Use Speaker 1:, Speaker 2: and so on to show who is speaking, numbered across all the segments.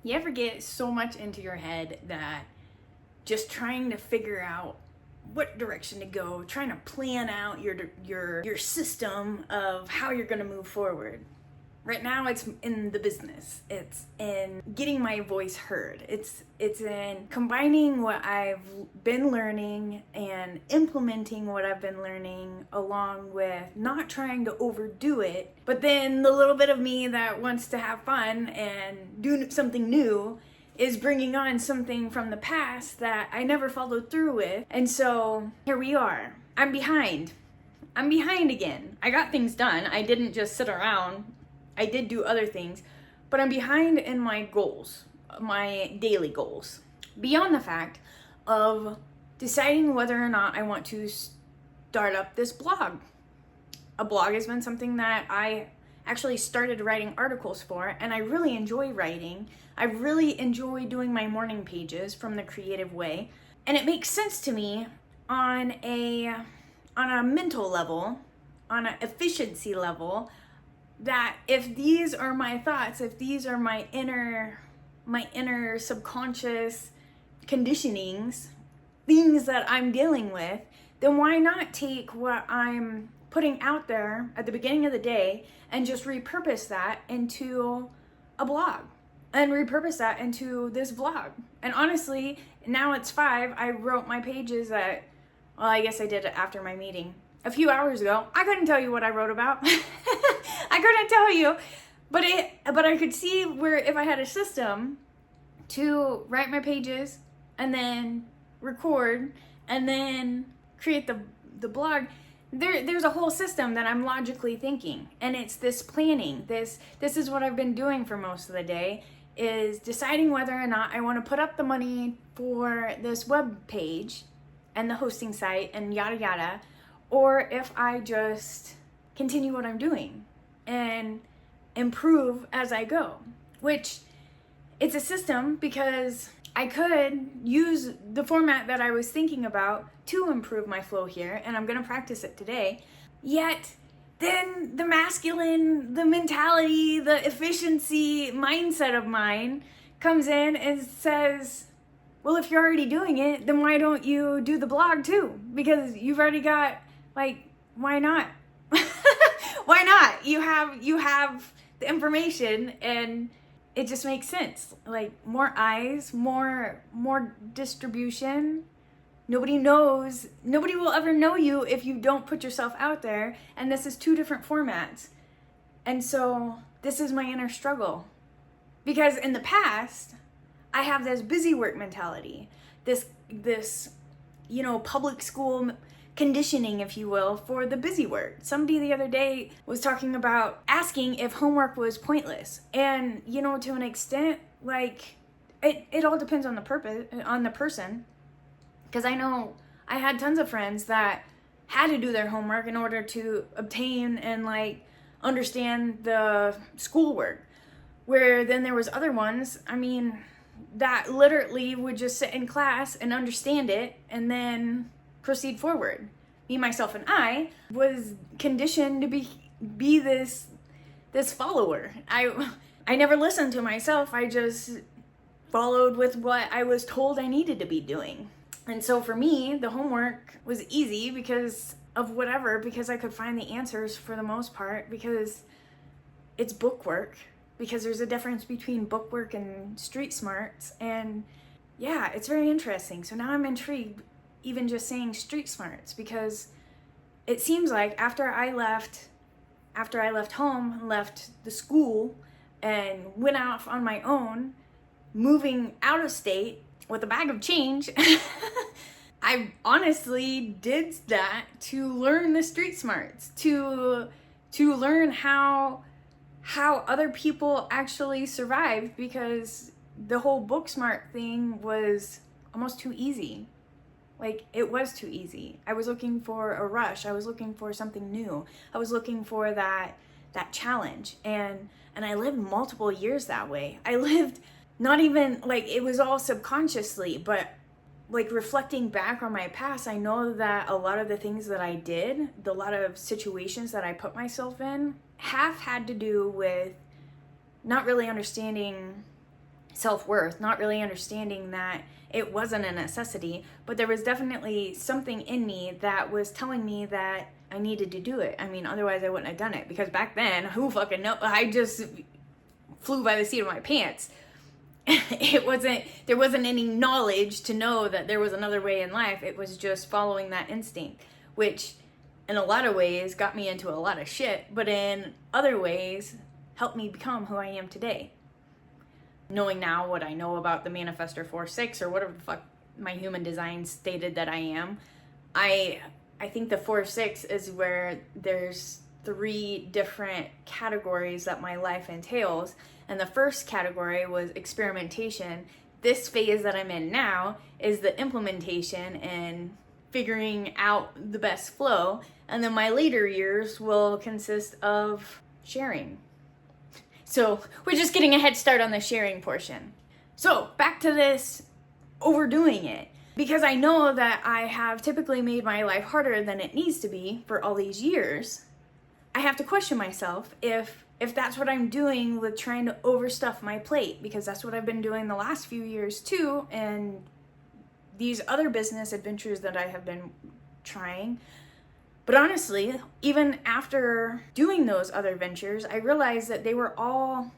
Speaker 1: You ever get so much into your head that just trying to figure out what direction to go, trying to plan out your system of how you're going to move forward? Right now it's in the business. It's in getting my voice heard. It's in combining what I've been learning and implementing what I've been learning, along with not trying to overdo it. But then the little bit of me that wants to have fun and do something new is bringing on something from the past that I never followed through with. And so here we are. I'm behind again. I got things done. I didn't just sit around. I did do other things, but I'm behind in my goals, my daily goals. Beyond the fact of deciding whether or not I want to start up this blog. A blog has been something that I actually started writing articles for, and I really enjoy writing. I really enjoy doing my morning pages from the creative way, and it makes sense to me on a mental level, on an efficiency level, that if these are my thoughts, if these are my inner subconscious conditionings, things that I'm dealing with, then why not take what I'm putting out there at the beginning of the day and just repurpose that into a blog and repurpose that into this vlog. And honestly, now it's 5. I wrote my pages I guess I did it after my meeting a few hours ago. I couldn't tell you what I wrote about. I couldn't tell you, but I could see where if I had a system to write my pages and then record and then create the blog, there's a whole system that I'm logically thinking, and it's this planning. This is what I've been doing for most of the day, is deciding whether or not I want to put up the money for this web page and the hosting site and yada yada, or if I just continue what I'm doing and improve as I go. Which, it's a system because I could use the format that I was thinking about to improve my flow here, and I'm gonna practice it today. Yet, then the masculine, the mentality, the efficiency mindset of mine comes in and says, well, if you're already doing it, then why don't you do the blog too? Because you've already got, why not? Why not? You have the information, and it just makes sense. More eyes, more distribution. Nobody will ever know you if you don't put yourself out there. And this is 2 different formats. And so this is my inner struggle. Because in the past, I have this busy work mentality, this public school conditioning, if you will, for the busy work. Somebody the other day was talking about asking if homework was pointless. And, to an extent, it all depends on the person. Because I know I had tons of friends that had to do their homework in order to obtain and understand the schoolwork. Where then there was other ones, that literally would just sit in class and understand it and then proceed forward. Me, myself, and I was conditioned to be this follower. I never listened to myself. I just followed with what I was told I needed to be doing. And so for me, the homework was easy because I could find the answers for the most part, because it's bookwork, because there's a difference between bookwork and street smarts. And yeah, it's very interesting. So now I'm intrigued even just saying street smarts, because it seems like after I left home, left the school, and went off on my own, moving out of state with a bag of change, I honestly did that to learn the street smarts, to learn how other people actually survived, because the whole book smart thing was almost too easy. It was too easy. I was looking for a rush. I was looking for something new. I was looking for that challenge. And I lived multiple years that way. I lived not even, it was all subconsciously, but reflecting back on my past, I know that a lot of the things that I did, a lot of situations that I put myself in, have had to do with not really understanding self-worth, not really understanding that it wasn't a necessity, but there was definitely something in me that was telling me that I needed to do it. I mean, otherwise I wouldn't have done it, because back then, who fucking know? I just flew by the seat of my pants. There wasn't any knowledge to know that there was another way in life. It was just following that instinct, which in a lot of ways got me into a lot of shit, but in other ways helped me become who I am today. Knowing now what I know about the Manifestor 4-6, or whatever the fuck my human design stated that I am, I think the 4-6 is where there's 3 different categories that my life entails. And the first category was experimentation. This phase that I'm in now is the implementation and figuring out the best flow. And then my later years will consist of sharing. So we're just getting a head start on the sharing portion. So back to this overdoing it. Because I know that I have typically made my life harder than it needs to be for all these years, I have to question myself if that's what I'm doing with trying to overstuff my plate, because that's what I've been doing the last few years too, and these other business adventures that I have been trying. But honestly, even after doing those other ventures, I realized that they were all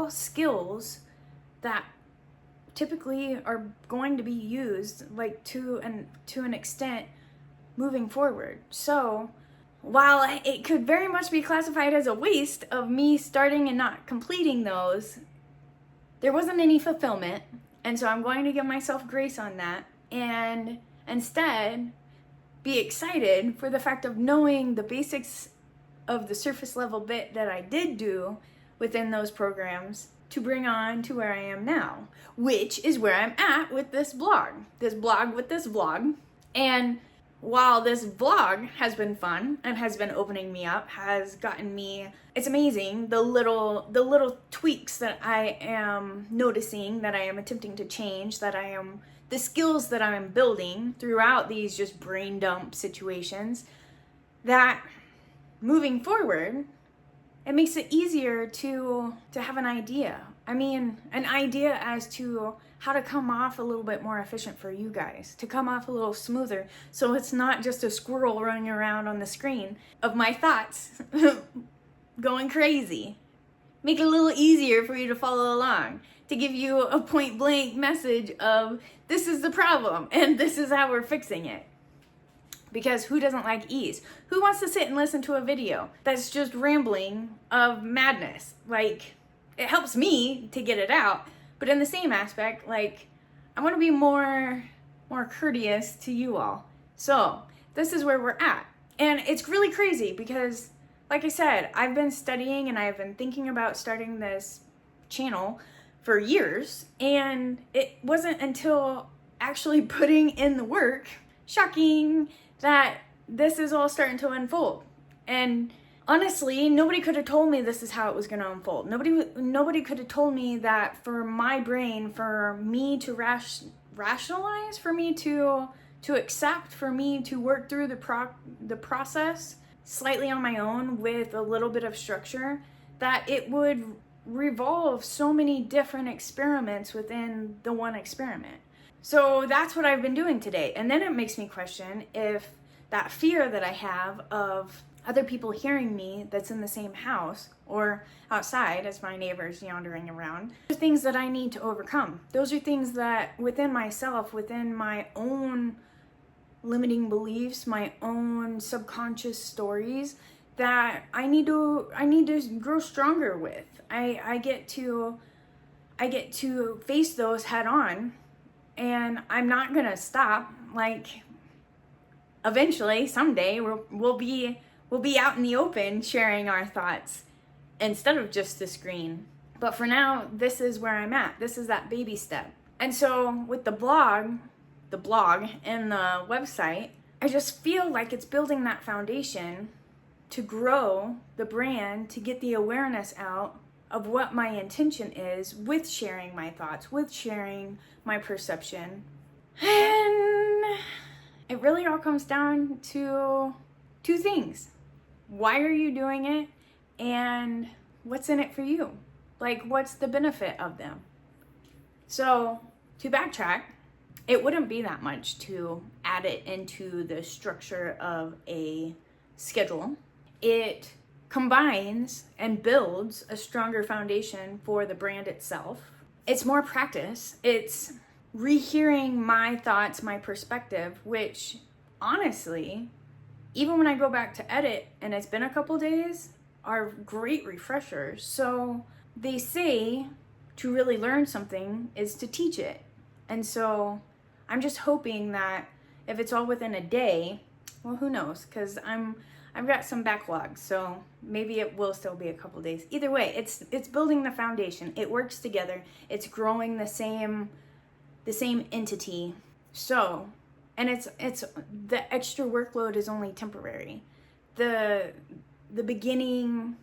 Speaker 1: skills that typically are going to be used like to an extent moving forward. So while it could very much be classified as a waste of me starting and not completing those, there wasn't any fulfillment. And so I'm going to give myself grace on that and instead be excited for the fact of knowing the basics of the surface level bit that I did do within those programs to bring on to where I am now, which is where I'm at with this blog with this vlog. And while this vlog has been fun and has been opening me up, has gotten me, it's amazing the little tweaks that I am noticing, that I am attempting to change, the skills that I'm building throughout these just brain dump situations, that moving forward, it makes it easier to have an idea. I mean, an idea as to how to come off a little bit more efficient for you guys, to come off a little smoother, so it's not just a squirrel running around on the screen of my thoughts going crazy. Make it a little easier for you to follow along, to give you a point blank message of this is the problem and this is how we're fixing it. Because who doesn't like ease? Who wants to sit and listen to a video that's just rambling of madness? Like, it helps me to get it out, but in the same aspect, like, I want to be more courteous to you all. So this is where we're at. And it's really crazy because, like I said, I've been studying and I've been thinking about starting this channel for years, and it wasn't until actually putting in the work, shocking, that this is all starting to unfold. And honestly, nobody could have told me this is how it was going to unfold. Nobody could have told me that for my brain, for me to rationalize, for me to accept, for me to work through the process slightly on my own with a little bit of structure, that it would revolve so many different experiments within the one experiment. So that's what I've been doing today. And then it makes me question if that fear that I have of other people hearing me that's in the same house or outside as my neighbors yandering around, are things that I need to overcome. Those are things that within myself, within my own limiting beliefs, my own subconscious stories, that I need to grow stronger with. I get to face those head on, and I'm not gonna stop. Like, eventually, someday, we'll be out in the open sharing our thoughts instead of just the screen. But for now, this is where I'm at. This is that baby step. And so with the blog and the website, I just feel like it's building that foundation to grow the brand, to get the awareness out of what my intention is with sharing my thoughts, with sharing my perception. And it really all comes down to 2 things. Why are you doing it? And what's in it for you? Like, what's the benefit of them? So, to backtrack, it wouldn't be that much to add it into the structure of a schedule. It combines and builds a stronger foundation for the brand itself. It's more practice. It's rehearing my thoughts, my perspective, which honestly, even when I go back to edit and it's been a couple days, are great refreshers. So they say to really learn something is to teach it. And so I'm just hoping that if it's all within a day, well, who knows? Because I've got some backlogs, so maybe it will still be a couple days. Either way, it's building the foundation. It works together. It's growing the same entity. So, and it's the extra workload is only temporary. The beginning,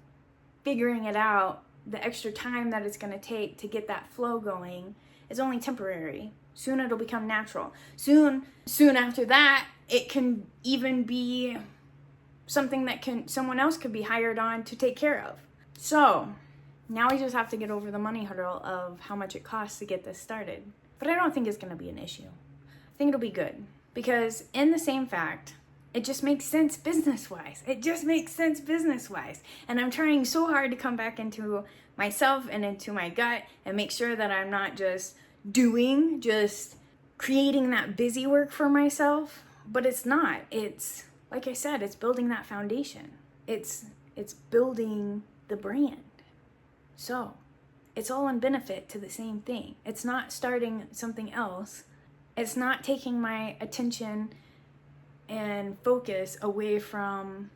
Speaker 1: figuring it out, the extra time that it's going to take to get that flow going is only temporary. Soon it'll become natural. Soon after that, it can even be something that someone else could be hired on to take care of. So now we just have to get over the money hurdle of how much it costs to get this started. But I don't think it's going to be an issue. I think it'll be good because in the same fact, it just makes sense business-wise. It just makes sense business-wise. And I'm trying so hard to come back into myself and into my gut and make sure that I'm not just creating that busy work for myself. But it's not. It's, like I said, it's building that foundation. It's building the brand. So it's all in benefit to the same thing. It's not starting something else. It's not taking my attention and focus away from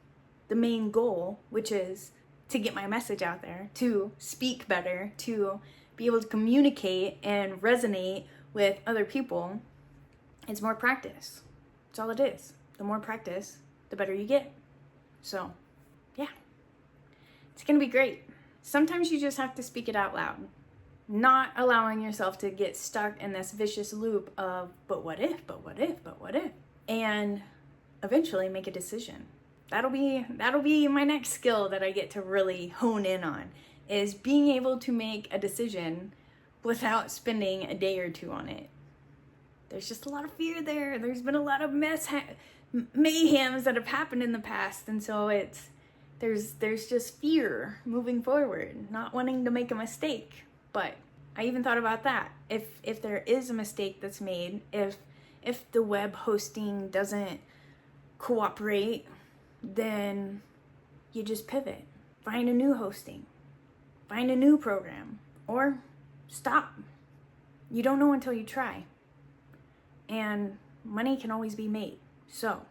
Speaker 1: the main goal, which is to get my message out there, to speak better, to be able to communicate and resonate with other people. It's more practice. That's all it is. The more practice, the better you get. So, yeah. It's going to be great. Sometimes you just have to speak it out loud. Not allowing yourself to get stuck in this vicious loop of, but what if, but what if, but what if? And eventually make a decision. That'll be my next skill that I get to really hone in on, is being able to make a decision without spending a day or two on it. There's just a lot of fear there. There's been a lot of mayhems that have happened in the past, and so there's just fear moving forward, not wanting to make a mistake. But I even thought about that. If there is a mistake that's made, if the web hosting doesn't cooperate, then you just pivot. Find a new hosting. Find a new program. Or stop. You don't know until you try. And money can always be made. So,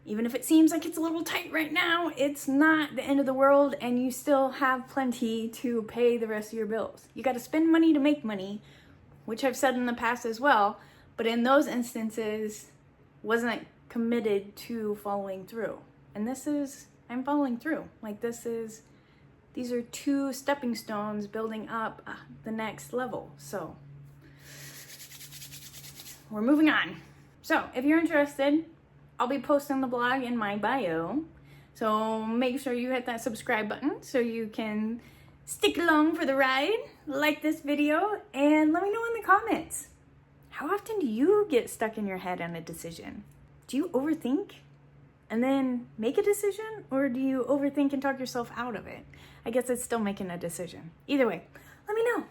Speaker 1: even if it seems like it's a little tight right now, it's not the end of the world, and you still have plenty to pay the rest of your bills. You got to spend money to make money, which I've said in the past as well, but in those instances, wasn't committed to following through. And I'm following through. Like these are 2 stepping stones building up the next level. So, we're moving on. So, if you're interested, I'll be posting the blog in my bio. So make sure you hit that subscribe button so you can stick along for the ride, like this video, and let me know in the comments. How often do you get stuck in your head on a decision? Do you overthink and then make a decision? Or do you overthink and talk yourself out of it? I guess it's still making a decision. Either way, let me know.